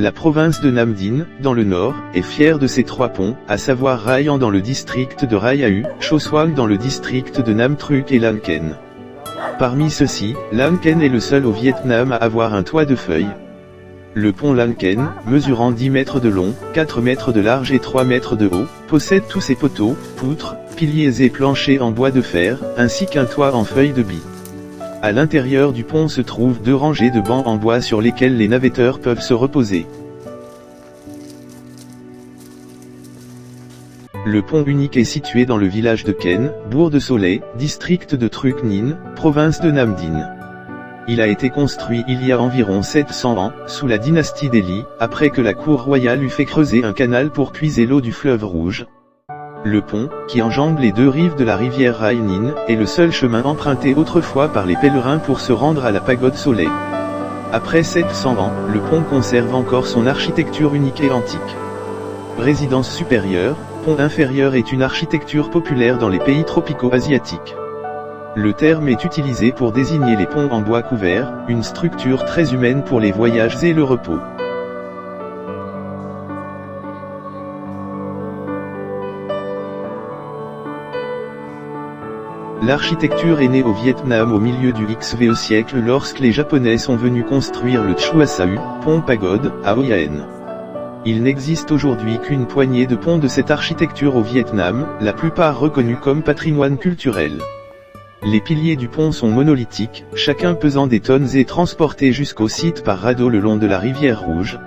La province de Nam Dinh, dans le nord, est fière de ses 3 ponts, à savoir Rayong dans le district de Rayau, Chosuang dans le district de Nam Truc et Lan Ken. Parmi ceux-ci, Lan Ken est le seul au Vietnam à avoir un toit de feuilles. Le pont Lan Ken, mesurant 10 mètres de long, 4 mètres de large et 3 mètres de haut, possède tous ses poteaux, poutres, piliers et planchers en bois de fer, ainsi qu'un toit en feuilles de bi. À l'intérieur du pont se trouvent 2 rangées de bancs en bois sur lesquels les navetteurs peuvent se reposer. Le pont unique est situé dans le village de Ken, bourg de Soleil, district de Truc Ninh, province de Nam Dinh. Il a été construit il y a environ 700 ans, sous la dynastie Delhi, après que la cour royale eut fait creuser un canal pour puiser l'eau du fleuve Rouge. Le pont, qui enjambe les 2 rives de la rivière Rai Ninh, est le seul chemin emprunté autrefois par les pèlerins pour se rendre à la pagode Soleil. Après 700 ans, le pont conserve encore son architecture unique et antique. Résidence supérieure, pont inférieur est une architecture populaire dans les pays tropicaux asiatiques. Le terme est utilisé pour désigner les ponts en bois couvert, une structure très humaine pour les voyages et le repos. L'architecture est née au Vietnam au milieu du XVe siècle lorsque les Japonais sont venus construire le Chua Sa-U, pont pagode, à Hoi An. Il n'existe aujourd'hui qu'une poignée de ponts de cette architecture au Vietnam, la plupart reconnus comme patrimoine culturel. Les piliers du pont sont monolithiques, chacun pesant des tonnes et transportés jusqu'au site par radeau le long de la rivière Rouge.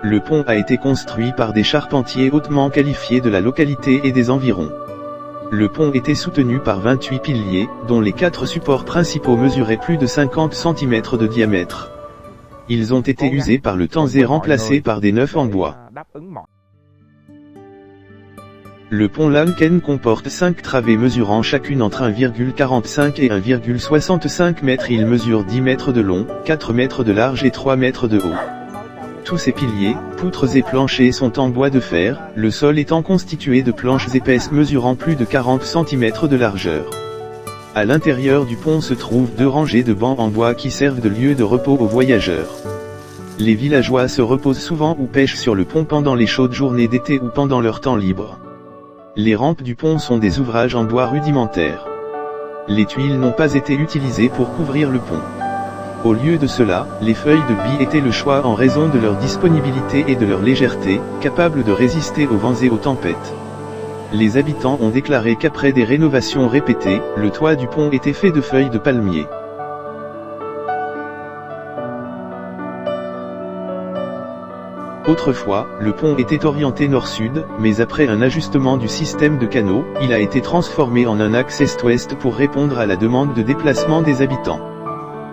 Le pont a été construit par des charpentiers hautement qualifiés de la localité et des environs. Le pont était soutenu par 28 piliers, dont les 4 supports principaux mesuraient plus de 50 cm de diamètre. Ils ont été usés par le temps et remplacés par des neufs en bois. Le pont Lan Ken comporte 5 travées mesurant chacune entre 1,45 et 1,65 m. Il mesure 10 mètres de long, 4 mètres de large et 3 mètres de haut. Tous ces piliers, poutres et planchers sont en bois de fer, le sol étant constitué de planches épaisses mesurant plus de 40 cm de largeur. À l'intérieur du pont se trouvent 2 rangées de bancs en bois qui servent de lieu de repos aux voyageurs. Les villageois se reposent souvent ou pêchent sur le pont pendant les chaudes journées d'été ou pendant leur temps libre. Les rampes du pont sont des ouvrages en bois rudimentaires. Les tuiles n'ont pas été utilisées pour couvrir le pont. Au lieu de cela, les feuilles de bi étaient le choix en raison de leur disponibilité et de leur légèreté, capables de résister aux vents et aux tempêtes. Les habitants ont déclaré qu'après des rénovations répétées, le toit du pont était fait de feuilles de palmier. Autrefois, le pont était orienté nord-sud, mais après un ajustement du système de canaux, il a été transformé en un axe est-ouest pour répondre à la demande de déplacement des habitants.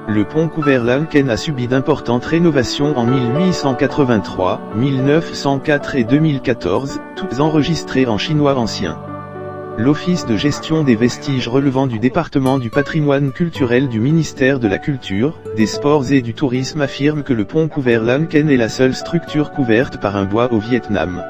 Le pont couvert Lan Ken a subi d'importantes rénovations en 1883, 1904 et 2014, toutes enregistrées en chinois ancien. L'Office de gestion des vestiges relevant du département du patrimoine culturel du ministère de la Culture, des Sports et du Tourisme affirme que le pont couvert Lan Ken est la seule structure couverte par un bois au Vietnam.